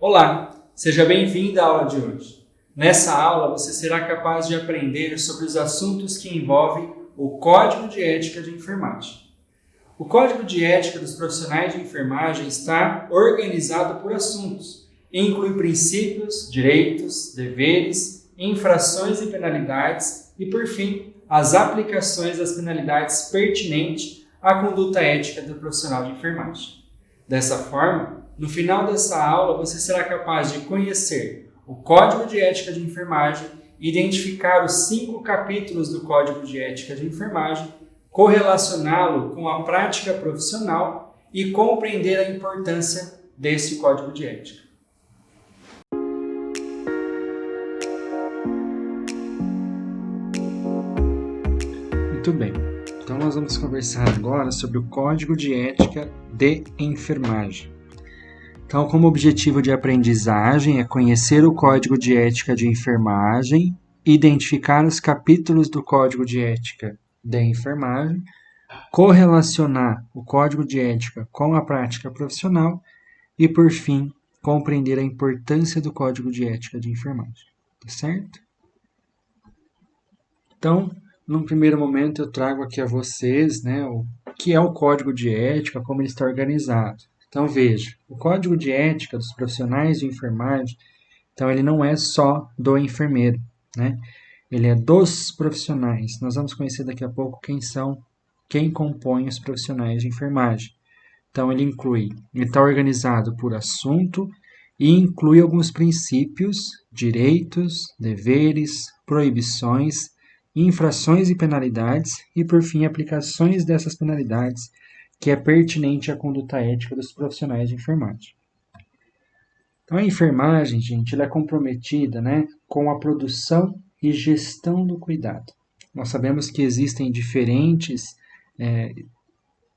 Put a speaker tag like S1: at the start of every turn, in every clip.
S1: Olá, seja bem-vindo à aula de hoje. Nessa aula você será capaz de aprender sobre os assuntos que envolvem o Código de Ética de Enfermagem. O Código de Ética dos Profissionais de Enfermagem está organizado por assuntos e inclui princípios, direitos, deveres, infrações e penalidades e, por fim, as aplicações das penalidades pertinentes à conduta ética do profissional de enfermagem. Dessa forma, no final dessa aula você será capaz de conhecer o Código de Ética de Enfermagem, identificar os 5 capítulos do Código de Ética de Enfermagem, correlacioná-lo com a prática profissional e compreender a importância desse Código de Ética.
S2: Muito bem, então nós vamos conversar agora sobre o Código de Ética de Enfermagem. Então, como objetivo de aprendizagem é conhecer o Código de Ética de Enfermagem, identificar os capítulos do Código de Ética de Enfermagem, correlacionar o Código de Ética com a prática profissional e, por fim, compreender a importância do Código de Ética de Enfermagem. Tá certo? Então, num primeiro momento eu trago aqui a vocês, o que é o Código de Ética, como ele está organizado. Então veja, o Código de Ética dos Profissionais de Enfermagem, então ele não é só do enfermeiro, Ele é dos profissionais. Nós vamos conhecer daqui a pouco quem compõe os profissionais de enfermagem. Então ele está organizado por assunto e inclui alguns princípios, direitos, deveres, proibições, infrações e penalidades e, por fim, aplicações dessas penalidades que é pertinente à conduta ética dos profissionais de enfermagem. Então, a enfermagem, gente, ela é comprometida com a produção e gestão do cuidado. Nós sabemos que existem diferentes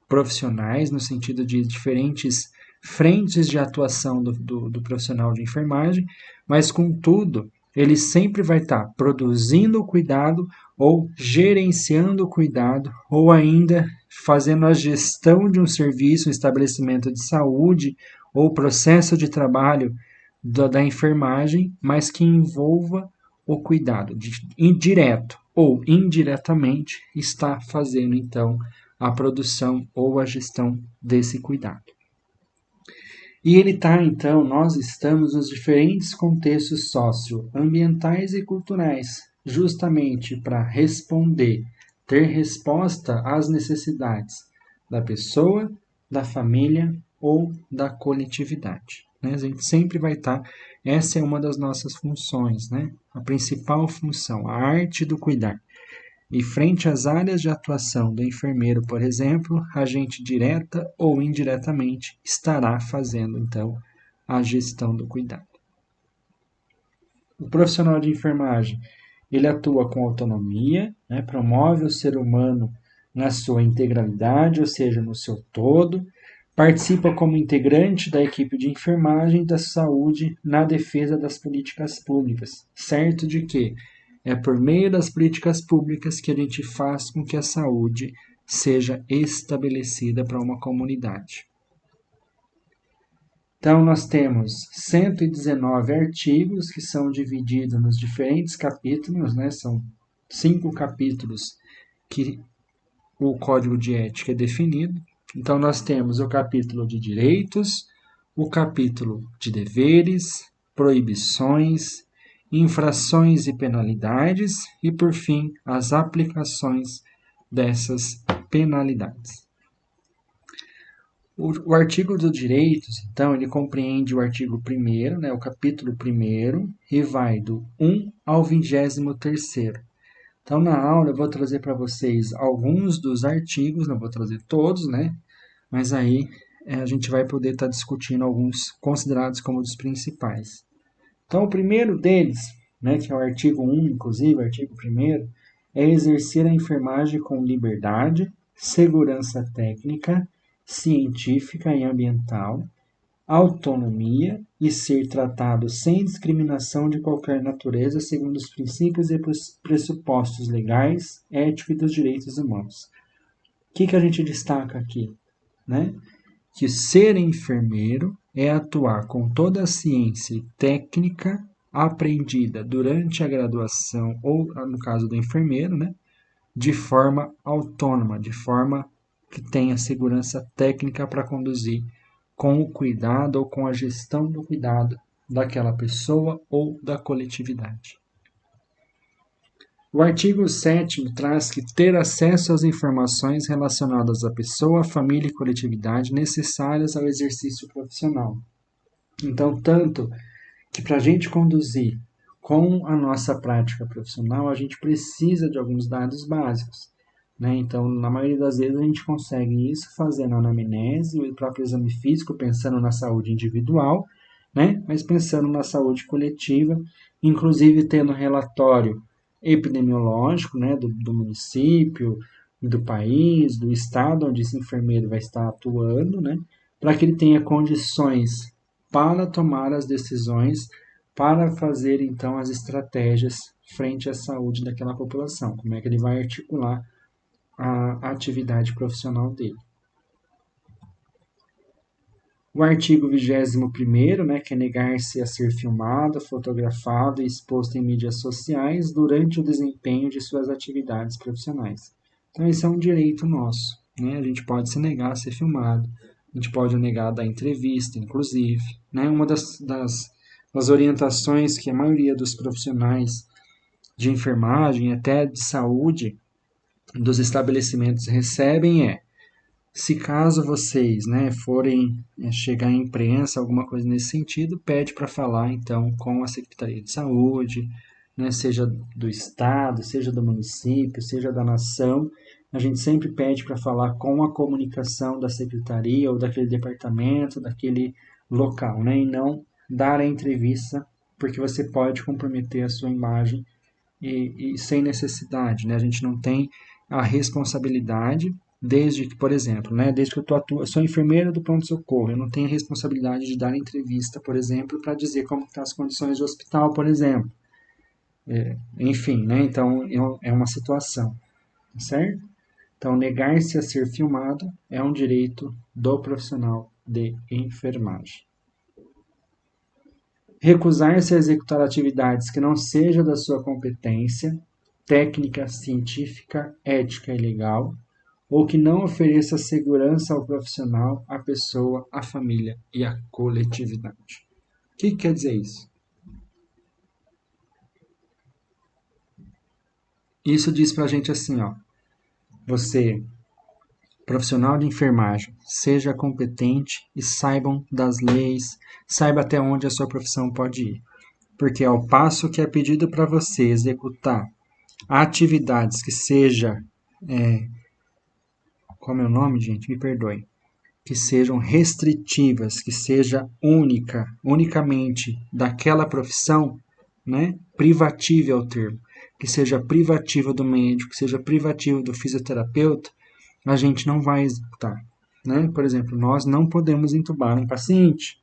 S2: profissionais, no sentido de diferentes frentes de atuação do profissional de enfermagem, mas, contudo, ele sempre vai estar produzindo o cuidado ou gerenciando o cuidado ou ainda fazendo a gestão de um serviço, um estabelecimento de saúde ou processo de trabalho da enfermagem, mas que envolva o cuidado, direto ou indiretamente está fazendo então a produção ou a gestão desse cuidado. E nós estamos nos diferentes contextos socioambientais e culturais, justamente para ter resposta às necessidades da pessoa, da família ou da coletividade. A gente sempre vai essa é uma das nossas funções, a principal função, a arte do cuidar. E frente às áreas de atuação do enfermeiro, por exemplo, a gente direta ou indiretamente estará fazendo, então, a gestão do cuidado. O profissional de enfermagem, ele atua com autonomia, promove o ser humano na sua integralidade, ou seja, no seu todo, participa como integrante da equipe de enfermagem da saúde na defesa das políticas públicas, certo de que é por meio das políticas públicas que a gente faz com que a saúde seja estabelecida para uma comunidade. Então, nós temos 119 artigos que são divididos nos diferentes capítulos, são 5 capítulos que o Código de Ética é definido. Então, nós temos o capítulo de direitos, o capítulo de deveres, proibições, infrações e penalidades e, por fim, as aplicações dessas penalidades. O artigo dos direitos, então, ele compreende o artigo 1º, o capítulo 1º, e vai do 1 ao 23º. Então, na aula, eu vou trazer para vocês alguns dos artigos, não vou trazer todos, mas aí a gente vai poder estar discutindo alguns considerados como os principais. Então, o primeiro deles, que é o artigo 1, inclusive, o artigo 1º, é exercer a enfermagem com liberdade, segurança técnica, científica e ambiental, autonomia e ser tratado sem discriminação de qualquer natureza segundo os princípios e pressupostos legais, éticos e dos direitos humanos. O que a gente destaca aqui? Que ser enfermeiro é atuar com toda a ciência e técnica aprendida durante a graduação, ou no caso do enfermeiro, né, de forma autônoma, de forma que tenha segurança técnica para conduzir com o cuidado ou com a gestão do cuidado daquela pessoa ou da coletividade. O artigo 7º traz que ter acesso às informações relacionadas à pessoa, família e coletividade necessárias ao exercício profissional. Então, tanto que para a gente conduzir com a nossa prática profissional, a gente precisa de alguns dados básicos. Né? Então, na maioria das vezes, a gente consegue isso fazendo a anamnese, o próprio exame físico, pensando na saúde individual, né? Mas pensando na saúde coletiva, inclusive tendo relatório epidemiológico, né, do município, do país, do estado onde esse enfermeiro vai estar atuando, né, para que ele tenha condições para tomar as decisões, para fazer então as estratégias frente à saúde daquela população, como é que ele vai articular a atividade profissional dele. O artigo 21º, né, que é negar-se a ser filmado, fotografado e exposto em mídias sociais durante o desempenho de suas atividades profissionais. Então, esse é um direito nosso. Né? A gente pode se negar a ser filmado, a gente pode negar a dar entrevista, inclusive. Né? Uma das orientações que a maioria dos profissionais de enfermagem, até de saúde, dos estabelecimentos recebem se caso vocês, né, forem chegar em imprensa, alguma coisa nesse sentido, pede para falar então com a Secretaria de Saúde, né, seja do estado, seja do município, seja da nação. A gente sempre pede para falar com a comunicação da secretaria ou daquele departamento, daquele local, né, e não dar a entrevista, porque você pode comprometer a sua imagem e sem necessidade, né? A gente não tem a responsabilidade desde que, por exemplo, né, desde que eu sou enfermeira do pronto-socorro, eu não tenho a responsabilidade de dar entrevista, por exemplo, para dizer como estão as condições do hospital, por exemplo. Enfim, né, então é uma situação, certo? Então, negar-se a ser filmado é um direito do profissional de enfermagem. Recusar-se a executar atividades que não sejam da sua competência, técnica, científica, ética e legal, ou que não ofereça segurança ao profissional, à pessoa, à família e à coletividade. O que quer dizer isso? Isso diz pra gente assim, ó, você, profissional de enfermagem, seja competente e saibam das leis, saiba até onde a sua profissão pode ir. Porque ao passo que é pedido para você executar atividades que seja, como é o nome, gente? Me perdoe. Que sejam restritivas, que seja unicamente daquela profissão, né? Privativa é o termo. Que seja privativa do médico, que seja privativa do fisioterapeuta, a gente não vai executar. Né? Por exemplo, nós não podemos entubar um paciente.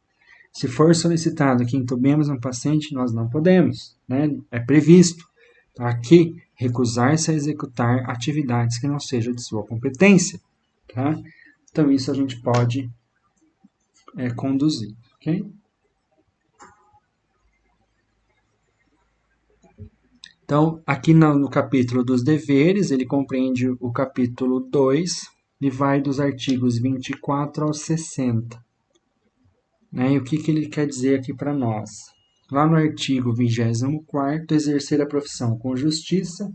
S2: Se for solicitado que entubemos um paciente, nós não podemos. Né? É previsto. Aqui, recusar-se a executar atividades que não sejam de sua competência. Tá? Então, isso a gente pode conduzir. Okay? Então, aqui no capítulo dos deveres, ele compreende o capítulo 2 e vai dos artigos 24 ao 60. Né? E o que ele quer dizer aqui para nós? Lá no artigo 24º, exercer a profissão com justiça,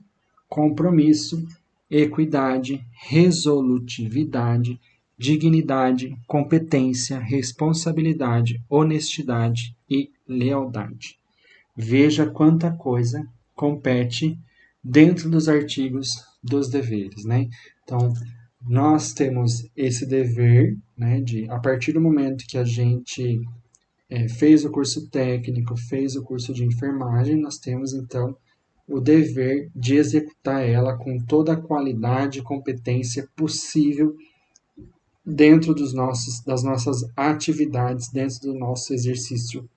S2: compromisso, equidade, resolutividade, dignidade, competência, responsabilidade, honestidade e lealdade. Veja quanta coisa compete dentro dos artigos dos deveres, né? Então, nós temos esse dever, né, de, a partir do momento que a gente fez o curso técnico, fez o curso de enfermagem, nós temos, então, o dever de executar ela com toda a qualidade e competência possível dentro das nossas atividades, dentro do nosso exercício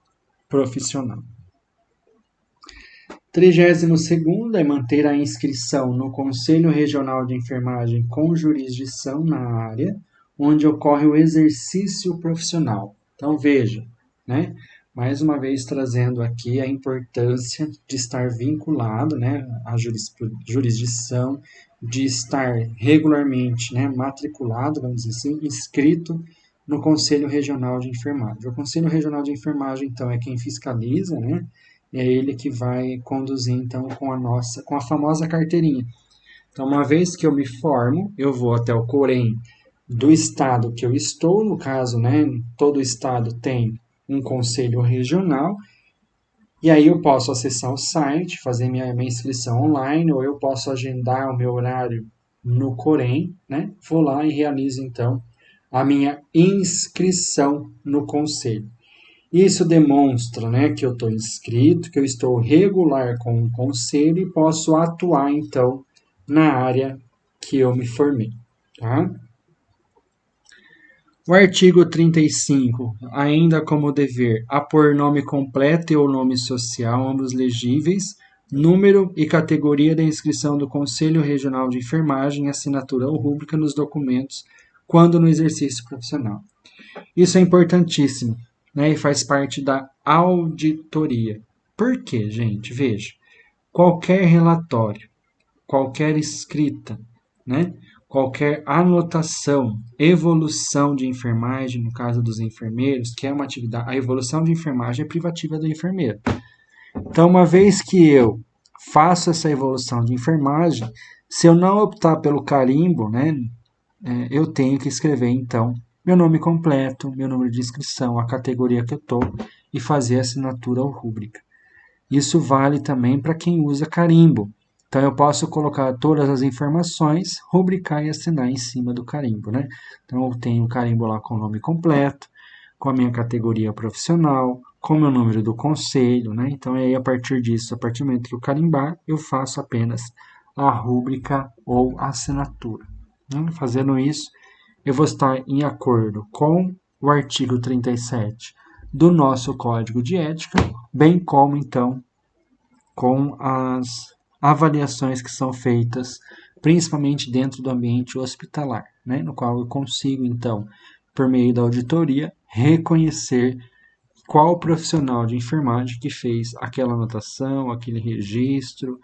S2: profissional. 32º é manter a inscrição no Conselho Regional de Enfermagem com jurisdição na área onde ocorre o exercício profissional, Então, veja, né? Mais uma vez trazendo aqui a importância de estar vinculado, né, à jurisdição, de estar regularmente, né, matriculado, vamos dizer assim, inscrito no Conselho Regional de Enfermagem. O Conselho Regional de Enfermagem, então, é quem fiscaliza, né? É ele que vai conduzir, então, com a famosa carteirinha. Então, uma vez que eu me formo, eu vou até o Corém do estado que eu estou, no caso, né, todo estado tem um conselho regional, e aí eu posso acessar o site, fazer minha inscrição online, ou eu posso agendar o meu horário no Corém, né? Vou lá e realizo então a minha inscrição no conselho. Isso demonstra, né, que eu estou inscrito, que eu estou regular com o conselho e posso atuar então na área que eu me formei, tá? O artigo 35, ainda como dever, apor nome completo e ou nome social, ambos legíveis, número e categoria da inscrição do Conselho Regional de Enfermagem e assinatura ou rúbrica nos documentos quando no exercício profissional. Isso é importantíssimo, né, e faz parte da auditoria. Por quê, gente? Veja, qualquer relatório, qualquer escrita, né, qualquer anotação, evolução de enfermagem, no caso dos enfermeiros, que é uma atividade, a evolução de enfermagem é privativa do enfermeiro. Então, uma vez que eu faço essa evolução de enfermagem, se eu não optar pelo carimbo, né, eu tenho que escrever, então, meu nome completo, meu número de inscrição, a categoria que eu estou e fazer a assinatura ou rúbrica. Isso vale também para quem usa carimbo. Então, eu posso colocar todas as informações, rubricar e assinar em cima do carimbo, né? Então, eu tenho o carimbo lá com o nome completo, com a minha categoria profissional, com o meu número do conselho, né? Então, aí, a partir disso, a partir do momento que eu carimbar, eu faço apenas a rúbrica ou a assinatura. Né? Fazendo isso, eu vou estar em acordo com o artigo 37 do nosso Código de Ética, bem como, então, com as avaliações que são feitas, principalmente dentro do ambiente hospitalar, né? No qual eu consigo, então, por meio da auditoria, reconhecer qual profissional de enfermagem que fez aquela anotação, aquele registro,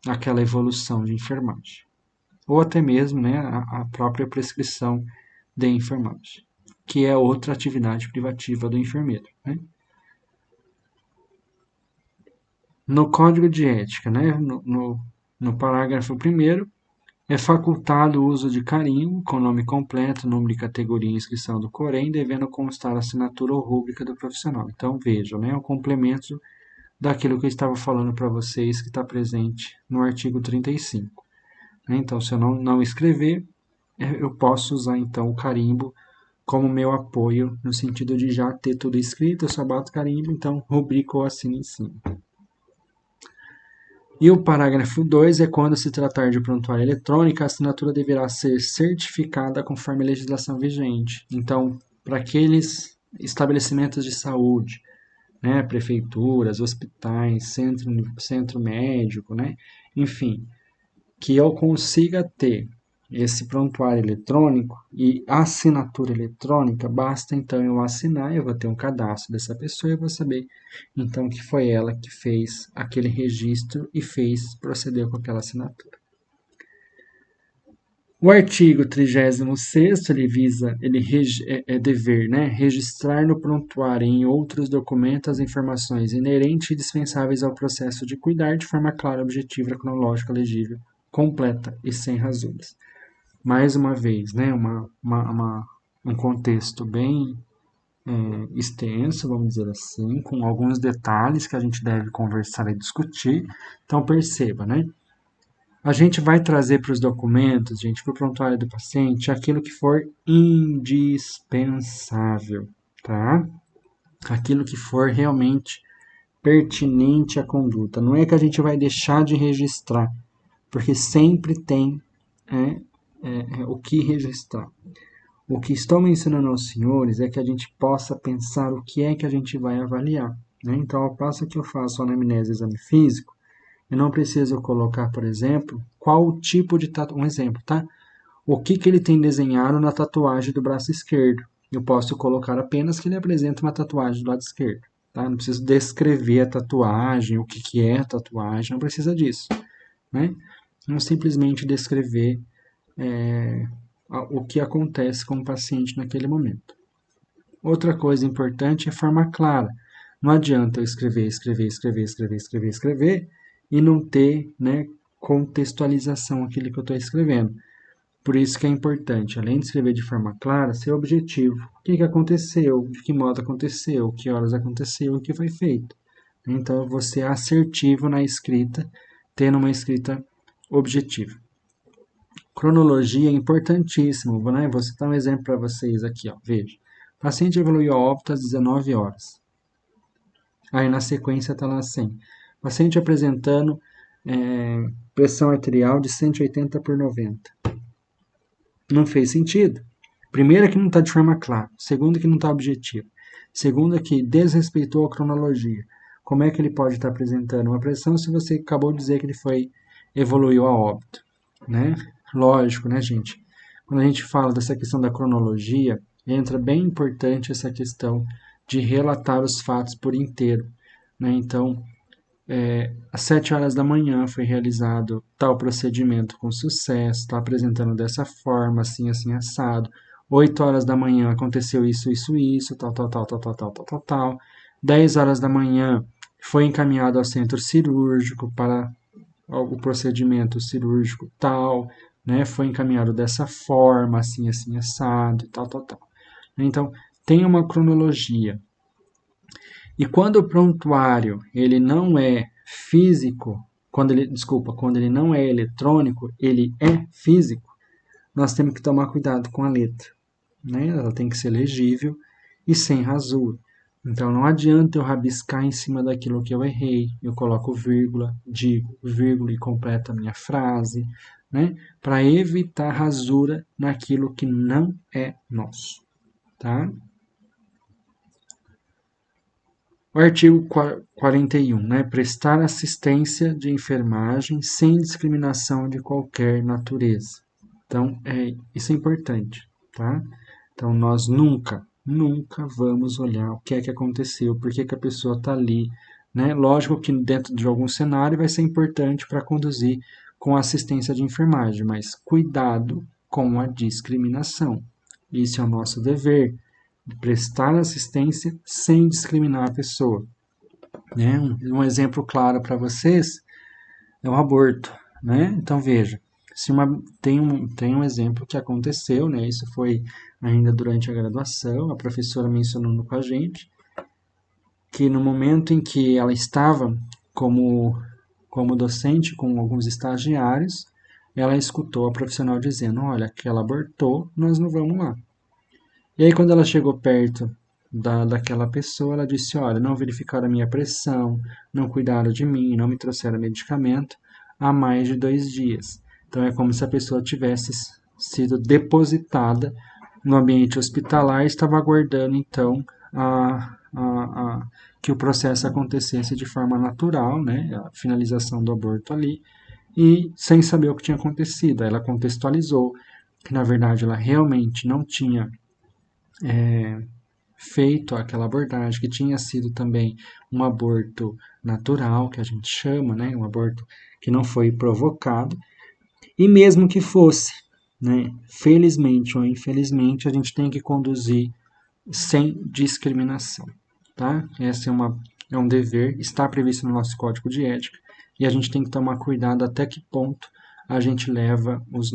S2: aquela evolução de enfermagem. Ou até mesmo, né, a própria prescrição de enfermagem, que é outra atividade privativa do enfermeiro, né? No Código de Ética, né, no parágrafo 1º, é facultado o uso de carimbo, com nome completo, número e categoria e inscrição do Corém, devendo constar a assinatura ou rúbrica do profissional. Então, vejam, né, o complemento daquilo que eu estava falando para vocês, que está presente no artigo 35. Então, se eu não escrever, eu posso usar, então, o carimbo como meu apoio, no sentido de já ter tudo escrito, eu só bato carimbo, então rubrico ou assino em cima. E o parágrafo 2 é quando se tratar de prontuário eletrônico, a assinatura deverá ser certificada conforme a legislação vigente. Então, para aqueles estabelecimentos de saúde, né, prefeituras, hospitais, centro médico, né, enfim, que eu consiga ter esse prontuário eletrônico e assinatura eletrônica, basta então eu assinar, eu vou ter um cadastro dessa pessoa e eu vou saber então que foi ela que fez aquele registro e procedeu com aquela assinatura. O artigo 36º, é dever, né, registrar no prontuário e em outros documentos as informações inerentes e dispensáveis ao processo de cuidar de forma clara, objetiva, cronológica, legível, completa e sem rasuras. Mais uma vez, né, um contexto bem extenso, vamos dizer assim, com alguns detalhes que a gente deve conversar e discutir. Então, perceba, né? A gente vai trazer para os documentos, gente, para o prontuário do paciente, aquilo que for indispensável, tá? Aquilo que for realmente pertinente à conduta. Não é que a gente vai deixar de registrar, porque sempre tem o que registrar. O que estou mencionando aos senhores é que a gente possa pensar o que é que a gente vai avaliar. Né? Então, ao passo que eu faço a anamnese e exame físico, eu não preciso colocar, por exemplo, qual tipo de tatuagem. Um exemplo, tá? O que ele tem desenhado na tatuagem do braço esquerdo. eu posso colocar apenas que ele apresenta uma tatuagem do lado esquerdo. Tá? Não preciso descrever a tatuagem, o que é a tatuagem, não precisa disso. Né? Não simplesmente descrever o que acontece com o paciente naquele momento. Outra coisa importante é forma clara. Não adianta eu escrever e não ter, né, contextualização aquilo que eu estou escrevendo. Por isso que é importante, além de escrever de forma clara, ser objetivo. O que aconteceu, de que modo aconteceu, que horas aconteceu, o que foi feito. Então, você é assertivo na escrita, tendo uma escrita objetiva. Cronologia é importantíssimo, né? Vou citar um exemplo para vocês aqui, ó. Veja. O paciente evoluiu a óbito às 19 horas. Aí na sequência está lá assim. Paciente apresentando pressão arterial de 180 por 90. Não fez sentido. Primeiro, que não está de forma clara. Segundo, que não está objetivo. Segundo, que desrespeitou a cronologia. Como é que ele pode estar apresentando uma pressão se você acabou de dizer que ele evoluiu a óbito? Né? Lógico, né, gente? Quando a gente fala dessa questão da cronologia, entra bem importante essa questão de relatar os fatos por inteiro. Né? Então, às 7 horas da manhã foi realizado tal procedimento com sucesso, está apresentando dessa forma, assim, assim, assado. 8 horas da manhã aconteceu isso, tal. 10 horas da manhã foi encaminhado ao centro cirúrgico para o procedimento cirúrgico tal, né? Foi encaminhado dessa forma, assim, assim, assado, tal. Então, tem uma cronologia. E quando o prontuário ele não é físico, quando ele não é eletrônico, ele é físico, nós temos que tomar cuidado com a letra. Né? Ela tem que ser legível e sem rasura. Então não adianta eu rabiscar em cima daquilo que eu errei, eu coloco vírgula, digo vírgula e completo a minha frase, né? Para evitar rasura naquilo que não é nosso. Tá? O artigo 41, né? Prestar assistência de enfermagem sem discriminação de qualquer natureza. Então, isso é importante, tá? Então, nós nunca vamos olhar o que é que aconteceu, por que a pessoa está ali, né? Lógico que dentro de algum cenário vai ser importante para conduzir com assistência de enfermagem, mas cuidado com a discriminação. Isso é o nosso dever, prestar assistência sem discriminar a pessoa. Né? Um exemplo claro para vocês é o aborto. Né? Então veja, tem um exemplo que aconteceu, né? Isso foi ainda durante a graduação, a professora mencionando com a gente, que no momento em que ela estava como docente com alguns estagiários, ela escutou a profissional dizendo, olha, que ela abortou, nós não vamos lá. E aí, quando ela chegou perto daquela pessoa, ela disse, olha, não verificaram a minha pressão, não cuidaram de mim, não me trouxeram medicamento há mais de 2 dias. Então, é como se a pessoa tivesse sido depositada no ambiente hospitalar e estava aguardando, então, que o processo acontecesse de forma natural, né, a finalização do aborto ali, e sem saber o que tinha acontecido. Ela contextualizou que, na verdade, ela realmente não tinha feito aquela abordagem, que tinha sido também um aborto natural, que a gente chama, né, um aborto que não foi provocado, e mesmo que fosse, né, felizmente ou infelizmente, a gente tem que conduzir sem discriminação, tá? Esse é um dever, está previsto no nosso código de ética, e a gente tem que tomar cuidado até que ponto a gente leva as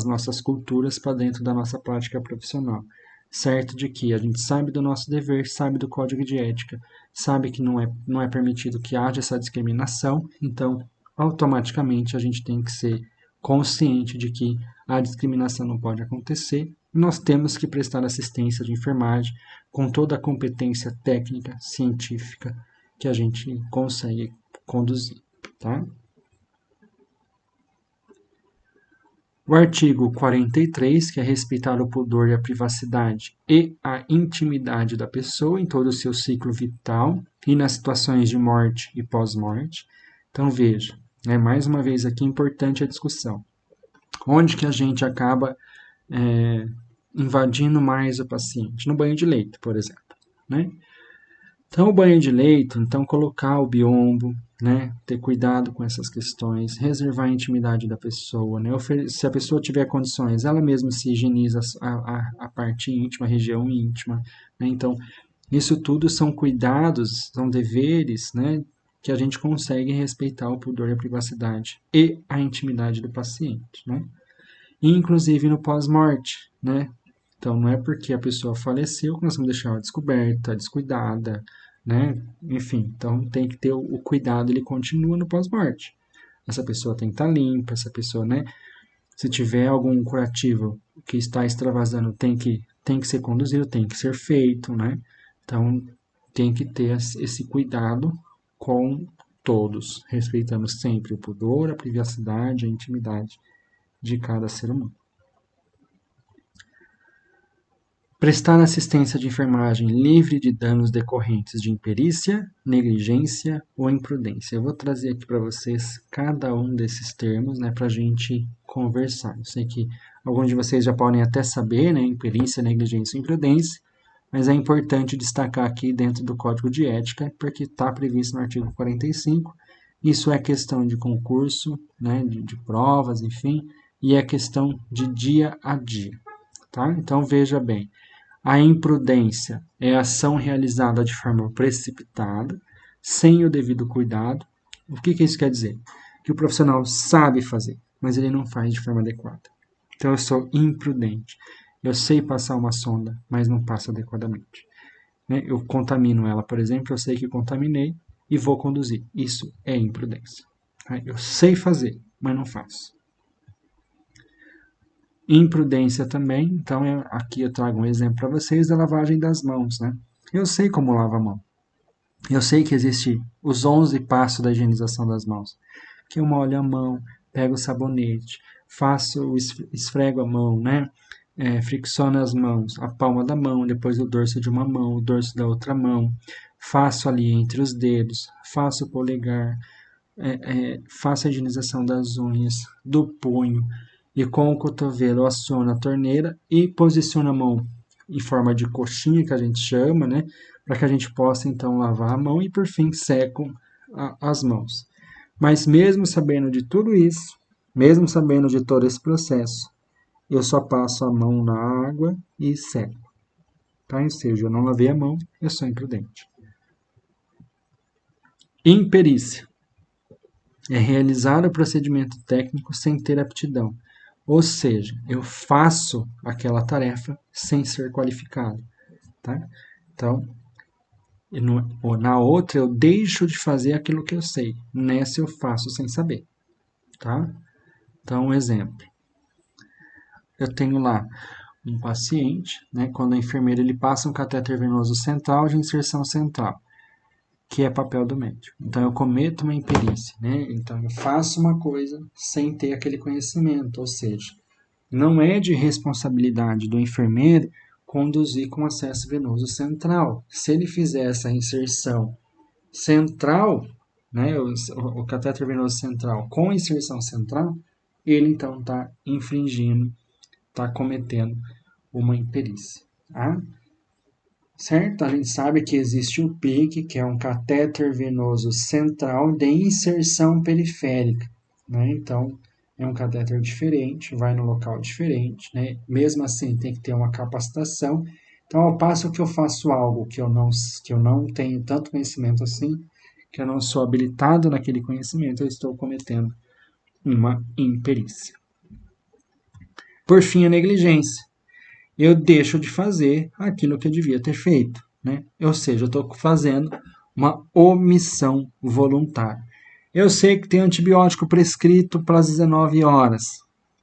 S2: nossas culturas para dentro da nossa prática profissional. Certo de que a gente sabe do nosso dever, sabe do código de ética, sabe que não é permitido que haja essa discriminação, então automaticamente a gente tem que ser consciente de que a discriminação não pode acontecer. Nós temos que prestar assistência de enfermagem com toda a competência técnica, científica que a gente consegue conduzir, tá? O artigo 43, que é respeitar o pudor e a privacidade e a intimidade da pessoa em todo o seu ciclo vital e nas situações de morte e pós-morte. Então, veja, mais uma vez aqui importante a discussão. Onde que a gente acaba invadindo mais o paciente, no banho de leito, por exemplo, né? Então, o banho de leito, então colocar o biombo, né? Ter cuidado com essas questões, reservar a intimidade da pessoa, né? Se a pessoa tiver condições, ela mesma se higieniza a parte íntima, a região íntima, né? Então, isso tudo são cuidados, são deveres, né? Que a gente consegue respeitar o pudor e a privacidade e a intimidade do paciente, né? E, inclusive no pós-morte, né? Então, não é porque a pessoa faleceu que nós vamos deixar ela descoberta, descuidada, né? Enfim, então tem que ter o cuidado, ele continua no pós-morte. Essa pessoa tem que estar limpa, essa pessoa, né? Se tiver algum curativo que está extravasando, tem que ser conduzido, tem que ser feito, né? Então, tem que ter esse cuidado com todos, respeitando sempre o pudor, a privacidade, a intimidade de cada ser humano. Prestar assistência de enfermagem livre de danos decorrentes de imperícia, negligência ou imprudência. Eu vou trazer aqui para vocês cada um desses termos, né, para a gente conversar. Eu sei que alguns de vocês já podem até saber, né, imperícia, negligência ou imprudência, mas é importante destacar aqui dentro do Código de Ética, porque está previsto no artigo 45. Isso é questão de concurso, né, de provas, enfim, e é questão de dia a dia. Tá? Então veja bem. A imprudência é a ação realizada de forma precipitada, sem o devido cuidado. O que isso quer dizer? Que o profissional sabe fazer, mas ele não faz de forma adequada. Então eu sou imprudente. Eu sei passar uma sonda, mas não passo adequadamente. Eu contamino ela, por exemplo, eu sei que contaminei e vou conduzir. Isso é imprudência. Eu sei fazer, mas não faço. Imprudência também, então aqui eu trago um exemplo para vocês da lavagem das mãos, né? Eu sei como lava a mão. Eu sei que existe os 11 passos da higienização das mãos. Que eu molho a mão, pego o sabonete, esfrego a mão, né? Fricciono as mãos, a palma da mão, depois o dorso de uma mão, o dorso da outra mão. Faço ali entre os dedos, faço o polegar, faço a higienização das unhas, do punho, e com o cotovelo aciono a torneira e posiciono a mão em forma de coxinha, que a gente chama, né? Para que a gente possa então lavar a mão e por fim seco as mãos. Mas mesmo sabendo de tudo isso, mesmo sabendo de todo esse processo, eu só passo a mão na água e seco. Tá? Ou seja, eu não lavei a mão, eu sou imprudente. Imperícia é realizar o procedimento técnico sem ter aptidão. Ou seja, eu faço aquela tarefa sem ser qualificado. Tá? Então, na outra eu deixo de fazer aquilo que eu sei. Nessa eu faço sem saber. Tá? Então, um exemplo. Eu tenho lá um paciente, né, quando a enfermeira ele passa um catéter venoso central de inserção central, que é papel do médico. Então, eu cometo uma imperícia, né? Então, eu faço uma coisa sem ter aquele conhecimento, ou seja, não é de responsabilidade do enfermeiro conduzir com acesso venoso central. Se ele fizer essa inserção central, né, o catéter venoso central com inserção central, ele então está infringindo, está cometendo uma imperícia. Tá? Certo? A gente sabe que existe o PIC, que é um catéter venoso central de inserção periférica. Né? Então, é um catéter diferente, vai no local diferente. Né? Mesmo assim, tem que ter uma capacitação. Então, ao passo que eu faço algo que eu não tenho tanto conhecimento assim, que eu não sou habilitado naquele conhecimento, eu estou cometendo uma imperícia. Por fim, a negligência. Eu deixo de fazer aquilo que eu devia ter feito, né? Ou seja, eu estou fazendo uma omissão voluntária. Eu sei que tem antibiótico prescrito para as 19 horas,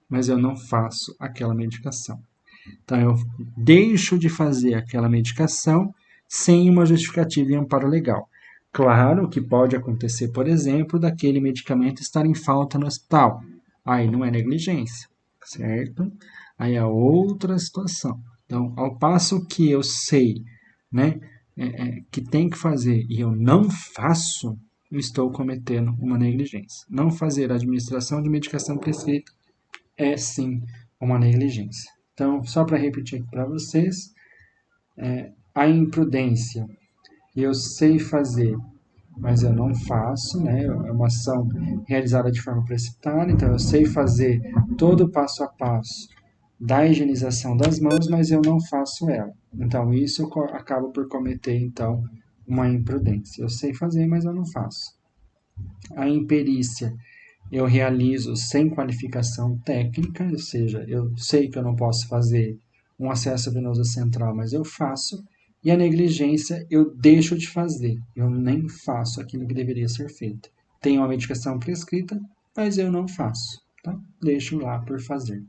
S2: mas eu não faço aquela medicação. Então, eu deixo de fazer aquela medicação sem uma justificativa e amparo legal. Claro que pode acontecer, por exemplo, daquele medicamento estar em falta no hospital. Aí não é negligência, certo? Aí é outra situação. Então, ao passo que eu sei, né, que tem que fazer e eu não faço, eu estou cometendo uma negligência. Não fazer a administração de medicação prescrita é sim uma negligência. Então, só para repetir aqui para vocês, a imprudência, eu sei fazer, mas eu não faço, né? É uma ação realizada de forma precipitada, então eu sei fazer todo o passo a passo da higienização das mãos, mas eu não faço ela. Então, isso eu acabo por cometer, então, uma imprudência. Eu sei fazer, mas eu não faço. A imperícia, eu realizo sem qualificação técnica, ou seja, eu sei que eu não posso fazer um acesso venoso central, mas eu faço. E a negligência, eu deixo de fazer, eu nem faço aquilo que deveria ser feito. Tenho uma medicação prescrita, mas eu não faço, tá? Deixo lá por fazer.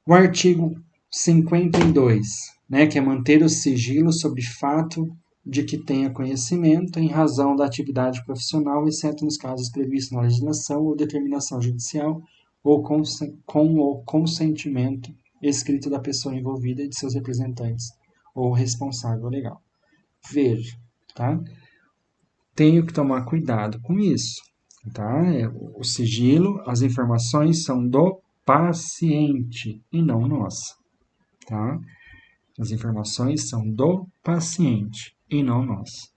S2: O artigo 52, né, que é manter o sigilo sobre fato de que tenha conhecimento em razão da atividade profissional, exceto nos casos previstos na legislação ou determinação judicial ou com o consentimento escrito da pessoa envolvida e de seus representantes ou responsável legal. Veja, tá? Tenho que tomar cuidado com isso, tá? O sigilo, as informações são do paciente e não nossa, tá? As informações são do paciente e não nossa.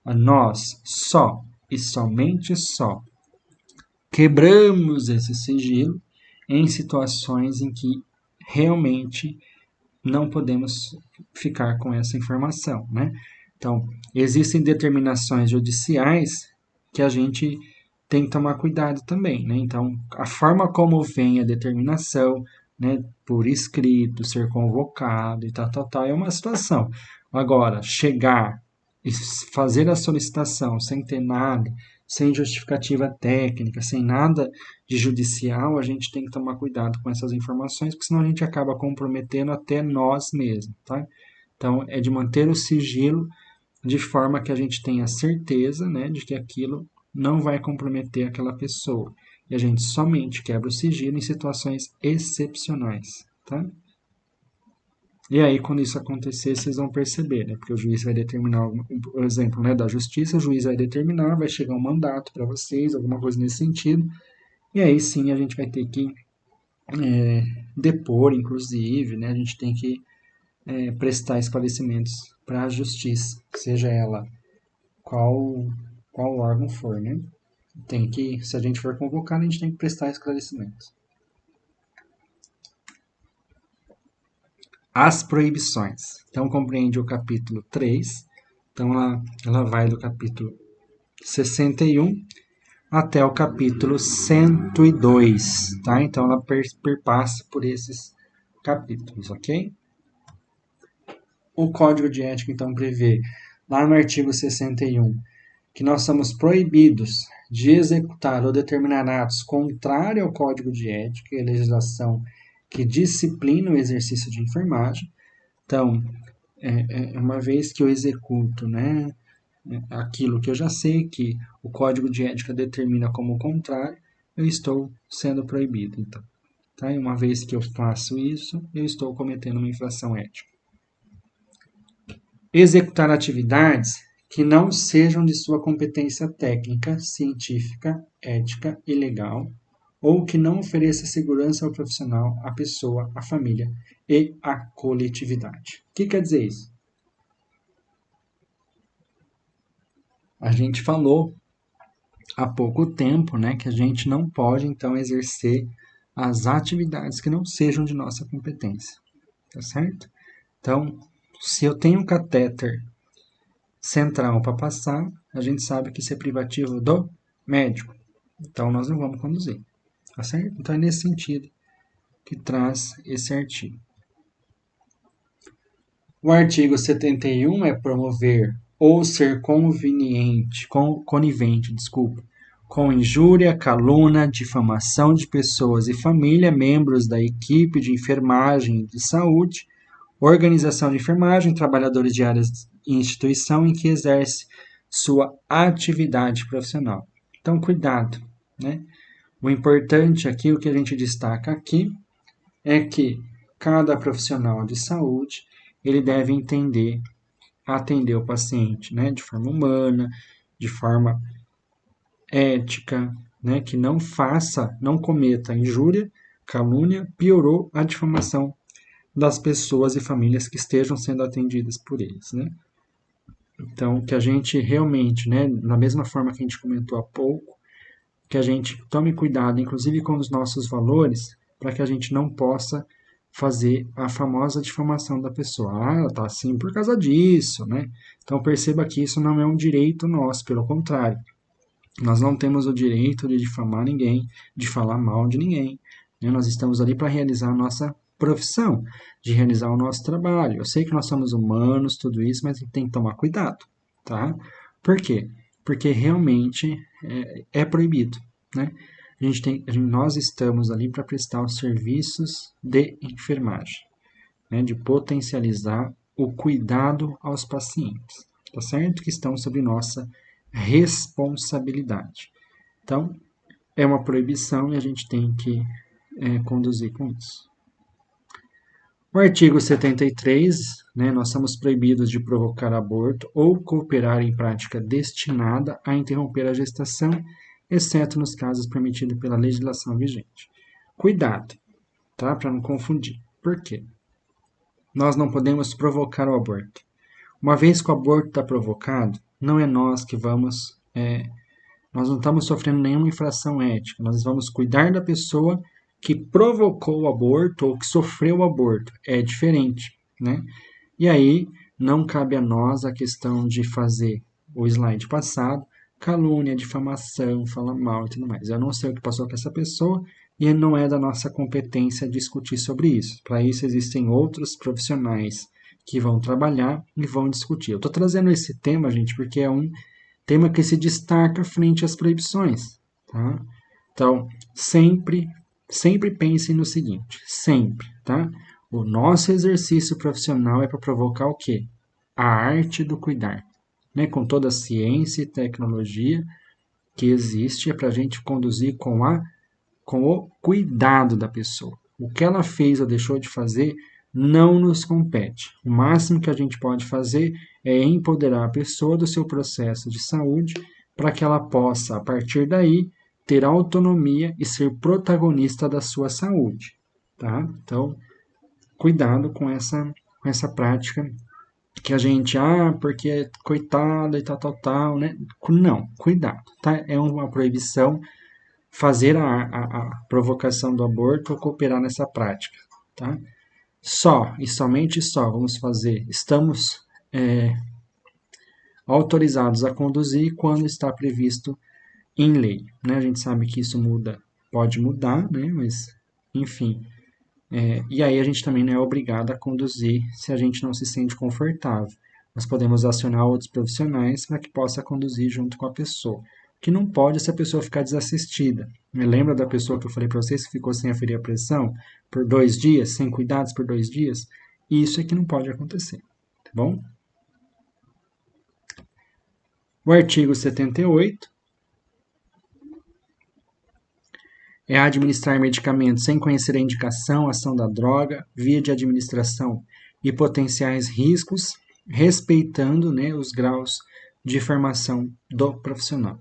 S2: Nós só e somente só quebramos esse sigilo em situações em que realmente não podemos ficar com essa informação, né? Então, existem determinações judiciais que a gente tem que tomar cuidado também, né? Então, a forma como vem a determinação, né, por escrito, ser convocado e tal, é uma situação. Agora, chegar e fazer a solicitação sem ter nada, sem justificativa técnica, sem nada de judicial, a gente tem que tomar cuidado com essas informações, porque senão a gente acaba comprometendo até nós mesmos, tá? Então, é de manter o sigilo de forma que a gente tenha certeza, né, de que aquilo não vai comprometer aquela pessoa. E a gente somente quebra o sigilo em situações excepcionais, tá? E aí, quando isso acontecer, vocês vão perceber, né? Porque o juiz vai determinar, por exemplo, né, da justiça, o juiz vai determinar, vai chegar um mandato para vocês, alguma coisa nesse sentido, e aí sim a gente vai ter que depor, inclusive, né? A gente tem que prestar esclarecimentos para a justiça, seja ela qual órgão for, né? Tem que, se a gente for convocado, a gente tem que prestar esclarecimentos. As proibições. Então, compreende o capítulo 3. Então, ela vai do capítulo 61 até o capítulo 102, tá? Então, ela perpassa por esses capítulos, ok? O Código de Ética, então, prevê, lá no artigo 61, que nós somos proibidos de executar ou determinar atos contrários ao Código de Ética e a legislação que disciplina o exercício de enfermagem. Então, uma vez que eu executo, né, aquilo que eu já sei que o Código de Ética determina como contrário, eu estou sendo proibido. Então, tá? E uma vez que eu faço isso, eu estou cometendo uma infração ética. Executar atividades que não sejam de sua competência técnica, científica, ética e legal, ou que não ofereça segurança ao profissional, à pessoa, à família e à coletividade. O que quer dizer isso? A gente falou há pouco tempo, né, que a gente não pode, então, exercer as atividades que não sejam de nossa competência, tá certo? Então, se eu tenho um catéter central para passar, a gente sabe que isso é privativo do médico, então nós não vamos conduzir, tá certo? Então é nesse sentido que traz esse artigo. O artigo 71 é promover ou ser conivente, com injúria, calúnia, difamação de pessoas e família, membros da equipe de enfermagem e de saúde, organização de enfermagem, trabalhadores de áreas e instituição em que exerce sua atividade profissional. Então, cuidado, né? O importante aqui, o que a gente destaca aqui, é que cada profissional de saúde, ele deve atender o paciente, né? De forma humana, de forma ética, né? Que não cometa injúria, calúnia, piorou a difamação das pessoas e famílias que estejam sendo atendidas por eles, né? Então, que a gente realmente, né, na mesma forma que a gente comentou há pouco, que a gente tome cuidado, inclusive com os nossos valores, para que a gente não possa fazer a famosa difamação da pessoa. Ah, ela está assim por causa disso, né? Então perceba que isso não é um direito nosso, pelo contrário. Nós não temos o direito de difamar ninguém, de falar mal de ninguém, né? Nós estamos ali para realizar a nossa profissão, de realizar o nosso trabalho. Eu sei que nós somos humanos, tudo isso, mas tem que tomar cuidado, tá? Por quê? Porque realmente é proibido, né? Nós estamos ali para prestar os serviços de enfermagem, né? De potencializar o cuidado aos pacientes, tá certo? Que estão sob nossa responsabilidade. Então, é uma proibição e a gente tem que conduzir com isso. O artigo 73, né, nós somos proibidos de provocar aborto ou cooperar em prática destinada a interromper a gestação, exceto nos casos permitidos pela legislação vigente. Cuidado, tá? Para não confundir. Por quê? Nós não podemos provocar o aborto. Uma vez que o aborto está provocado, não é nós que vamos... nós não estamos sofrendo nenhuma infração ética. Nós vamos cuidar da pessoa que provocou o aborto ou que sofreu o aborto. É diferente, né? E aí, não cabe a nós a questão de fazer o slide passado, calúnia, difamação, falar mal e tudo mais. Eu não sei o que passou com essa pessoa e não é da nossa competência discutir sobre isso. Para isso existem outros profissionais que vão trabalhar e vão discutir. Eu estou trazendo esse tema, gente, porque é um tema que se destaca frente às proibições, tá? Então, sempre pensem no seguinte, sempre, tá? O nosso exercício profissional é para provocar o quê? A arte do cuidar, né? Com toda a ciência e tecnologia que existe, é para a gente conduzir com o cuidado da pessoa. O que ela fez ou deixou de fazer não nos compete. O máximo que a gente pode fazer é empoderar a pessoa do seu processo de saúde para que ela possa, a partir daí, ter autonomia e ser protagonista da sua saúde, tá? Então, cuidado com essa prática que a gente, porque é coitado e tal, né? Não, cuidado, tá? É uma proibição fazer a provocação do aborto ou cooperar nessa prática, tá? Só e somente só vamos fazer, estamos autorizados a conduzir quando está previsto em lei, né? A gente sabe que isso pode mudar, né? Mas, enfim. E aí a gente também não é obrigado a conduzir se a gente não se sente confortável. Nós podemos acionar outros profissionais para que possa conduzir junto com a pessoa. O que não pode é se a pessoa ficar desassistida. Lembra da pessoa que eu falei para vocês que ficou sem aferir a pressão por 2 dias, sem cuidados por 2 dias? Isso é que não pode acontecer, tá bom? O artigo 78 é administrar medicamentos sem conhecer a indicação, ação da droga, via de administração e potenciais riscos, respeitando, né, os graus de formação do profissional.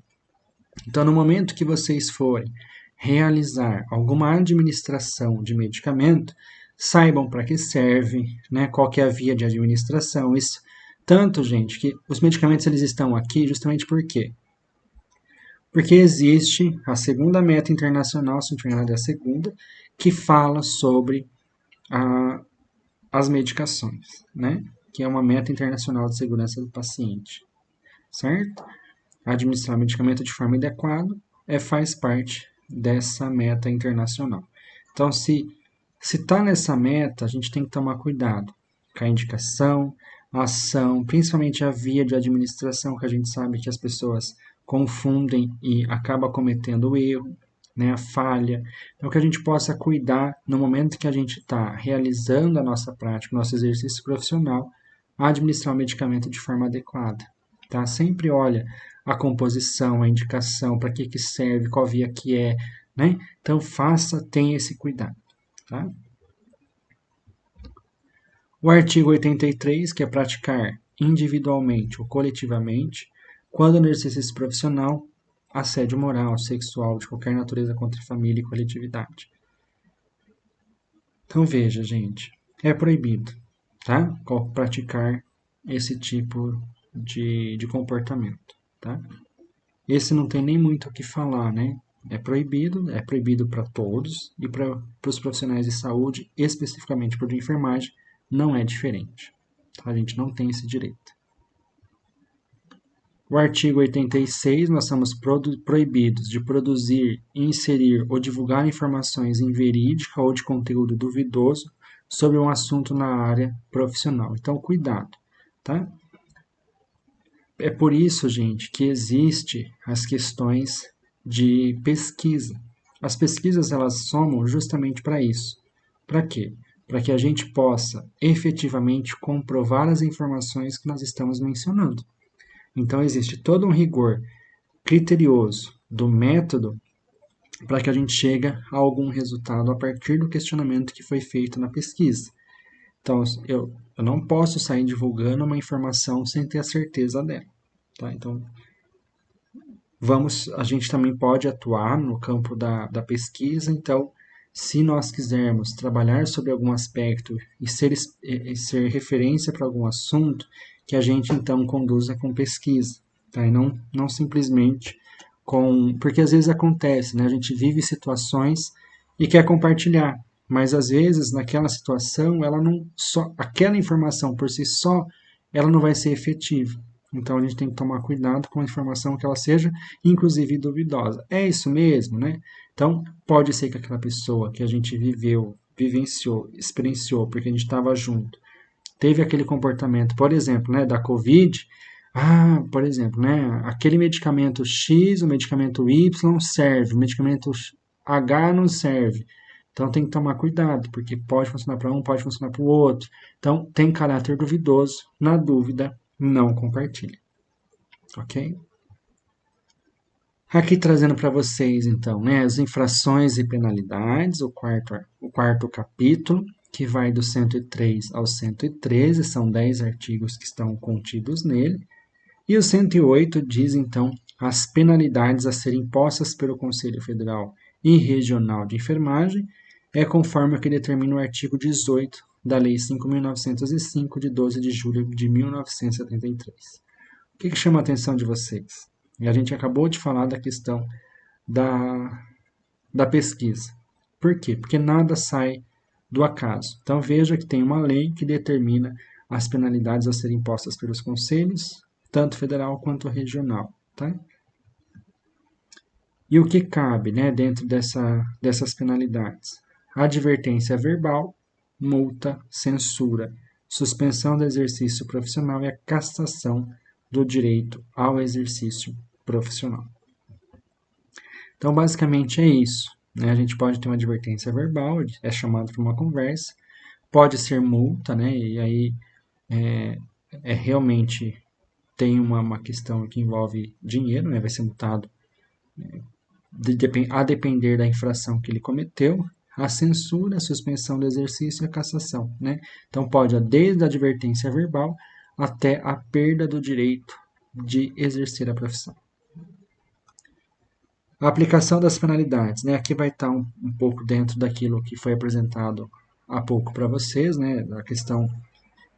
S2: Então, no momento que vocês forem realizar alguma administração de medicamento, saibam para que serve, né, qual que é a via de administração. Isso, tanto, gente, que os medicamentos eles estão aqui justamente por quê? Porque existe a segunda meta internacional, se não me engano, é a segunda, que fala sobre as medicações, né? Que é uma meta internacional de segurança do paciente, certo? Administrar medicamento de forma adequada faz parte dessa meta internacional. Então, se está nessa meta, a gente tem que tomar cuidado com a indicação, a ação, principalmente a via de administração, que a gente sabe que as pessoas confundem e acaba cometendo o erro, né, a falha. Então, que a gente possa cuidar no momento que a gente está realizando a nossa prática, o nosso exercício profissional, a administrar o medicamento de forma adequada. Tá? Sempre olha a composição, a indicação, para que serve, qual via que é, né? Então, tenha esse cuidado, tá? O artigo 83, que é praticar individualmente ou coletivamente, quando no exercício profissional, assédio moral, sexual, de qualquer natureza contra a família e coletividade. Então veja, gente, é proibido, tá? Praticar esse tipo de comportamento, tá? Esse não tem nem muito o que falar, né? É proibido para todos e para os profissionais de saúde, especificamente para o de enfermagem, não é diferente. Tá? A gente não tem esse direito. O artigo 86, nós somos proibidos de produzir, inserir ou divulgar informações inverídicas ou de conteúdo duvidoso sobre um assunto na área profissional. Então, cuidado, tá? É por isso, gente, que existe as questões de pesquisa. As pesquisas, elas somam justamente para isso. Para quê? Para que a gente possa efetivamente comprovar as informações que nós estamos mencionando. Então, existe todo um rigor criterioso do método para que a gente chegue a algum resultado a partir do questionamento que foi feito na pesquisa. Então, eu não posso sair divulgando uma informação sem ter a certeza dela. Tá? Então, a gente também pode atuar no campo da pesquisa. Então, se nós quisermos trabalhar sobre algum aspecto e ser referência para algum assunto, que a gente então conduza com pesquisa, tá? E não simplesmente porque às vezes acontece, né? A gente vive situações e quer compartilhar, mas às vezes naquela situação aquela informação por si só, ela não vai ser efetiva. Então a gente tem que tomar cuidado com a informação que ela seja, inclusive duvidosa. É isso mesmo, né? Então pode ser que aquela pessoa que a gente vivenciou, experienciou, porque a gente estava junto, teve aquele comportamento, por exemplo, né, da Covid. Por exemplo, né, aquele medicamento X, o medicamento Y serve, o medicamento H não serve. Então tem que tomar cuidado, porque pode funcionar para um, pode funcionar para o outro. Então tem caráter duvidoso. Na dúvida, não compartilhe. Ok? Aqui trazendo para vocês, então, né, as infrações e penalidades, o quarto capítulo, que vai do 103 ao 113, são 10 artigos que estão contidos nele. E o 108 diz, então, as penalidades a serem impostas pelo Conselho Federal e Regional de Enfermagem, conforme o que determina o artigo 18 da Lei 5.905, de 12 de julho de 1973. O que chama a atenção de vocês? E a gente acabou de falar da questão da pesquisa. Por quê? Porque nada sai do acaso. Então veja que tem uma lei que determina as penalidades a serem impostas pelos conselhos, tanto federal quanto regional. Tá? E o que cabe, né, dentro dessas penalidades? Advertência verbal, multa, censura, suspensão do exercício profissional e a cassação do direito ao exercício profissional. Então, basicamente é isso. Né? A gente pode ter uma advertência verbal, é chamado para uma conversa, pode ser multa, né? E aí realmente tem uma questão que envolve dinheiro, né? Vai ser multado a depender da infração que ele cometeu, a censura, a suspensão do exercício e a cassação. Né? Então, pode desde a advertência verbal até a perda do direito de exercer a profissão. A aplicação das penalidades, né? Aqui vai estar um pouco dentro daquilo que foi apresentado há pouco para vocês, né? A questão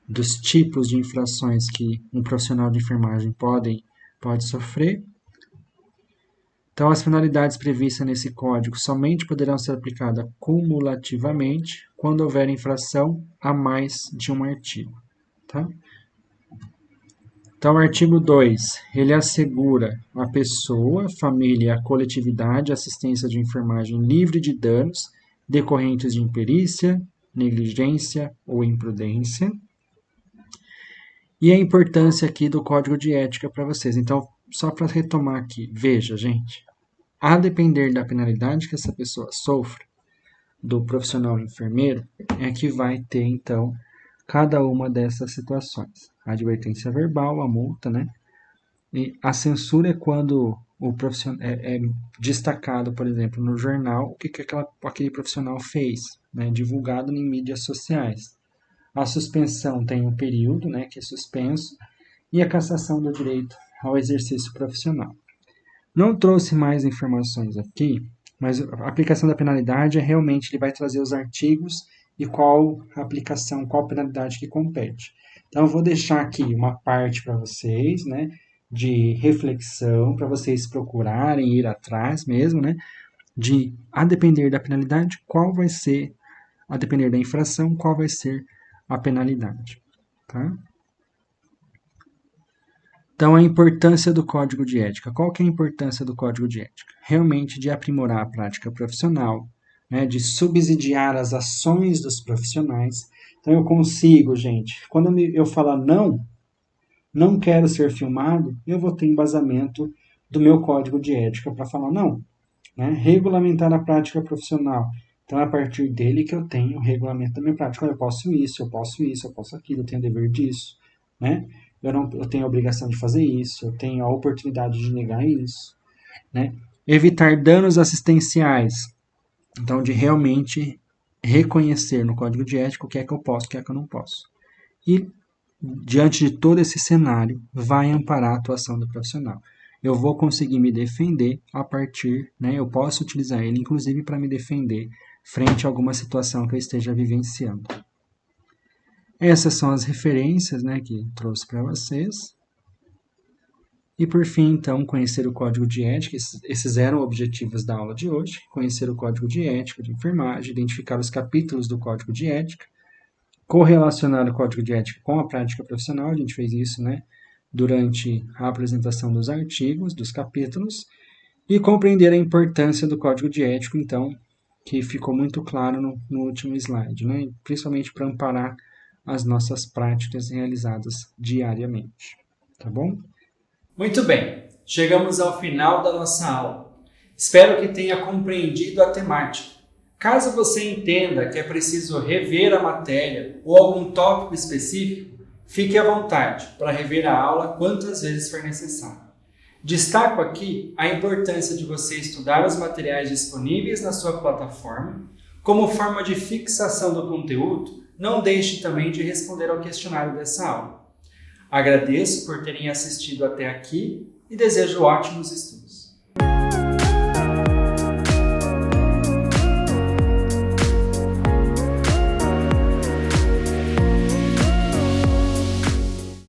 S2: dos tipos de infrações que um profissional de enfermagem pode sofrer. Então, as penalidades previstas nesse código somente poderão ser aplicadas cumulativamente quando houver infração a mais de um artigo. Tá? Então, o artigo 2, ele assegura a pessoa, família e a coletividade assistência de enfermagem livre de danos decorrentes de imperícia, negligência ou imprudência. E a importância aqui do código de ética para vocês. Então, só para retomar aqui, veja, gente, a depender da penalidade que essa pessoa sofre, do profissional enfermeiro, é que vai ter, então, cada uma dessas situações. A advertência verbal, a multa, né? E a censura é quando o profissional é destacado, por exemplo, no jornal, o que aquele profissional fez, né? Divulgado em mídias sociais. A suspensão tem um período, né, que é suspenso, e a cassação do direito ao exercício profissional. Não trouxe mais informações aqui, mas a aplicação da penalidade realmente ele vai trazer os artigos e qual aplicação, qual penalidade que compete. Então, eu vou deixar aqui uma parte para vocês, né, de reflexão, para vocês procurarem ir atrás mesmo, né, de, a depender da penalidade, qual vai ser, a depender da infração, qual vai ser a penalidade. Tá? Então, a importância do código de ética. Qual que é a importância do código de ética? Realmente de aprimorar a prática profissional, né, de subsidiar as ações dos profissionais. Então, eu consigo, gente, quando eu falar não quero ser filmado, eu vou ter embasamento do meu código de ética para falar não. Né? Regulamentar a prática profissional. Então, é a partir dele que eu tenho o regulamento da minha prática. Eu posso isso, eu posso isso, eu posso aquilo, eu tenho dever disso. Né? Eu tenho a obrigação de fazer isso, eu tenho a oportunidade de negar isso. Né? Evitar danos assistenciais. Então, de realmente reconhecer no código de ética o que é que eu posso, o que é que eu não posso. E, diante de todo esse cenário, vai amparar a atuação do profissional. Eu vou conseguir me defender a partir, né, eu posso utilizar ele, inclusive, para me defender frente a alguma situação que eu esteja vivenciando. Essas são as referências, né, que trouxe para vocês. E, por fim, então, conhecer o código de ética. Esses eram objetivos da aula de hoje. Conhecer o código de ética de enfermagem, identificar os capítulos do código de ética, correlacionar o código de ética com a prática profissional. A gente fez isso, né, durante a apresentação dos artigos, dos capítulos, e compreender a importância do código de ética, então, que ficou muito claro no último slide, né, principalmente para amparar as nossas práticas realizadas diariamente. Tá bom?
S1: Muito bem, chegamos ao final da nossa aula. Espero que tenha compreendido a temática. Caso você entenda que é preciso rever a matéria ou algum tópico específico, fique à vontade para rever a aula quantas vezes for necessário. Destaco aqui a importância de você estudar os materiais disponíveis na sua plataforma. Como forma de fixação do conteúdo, não deixe também de responder ao questionário dessa aula. Agradeço por terem assistido até aqui e desejo ótimos estudos.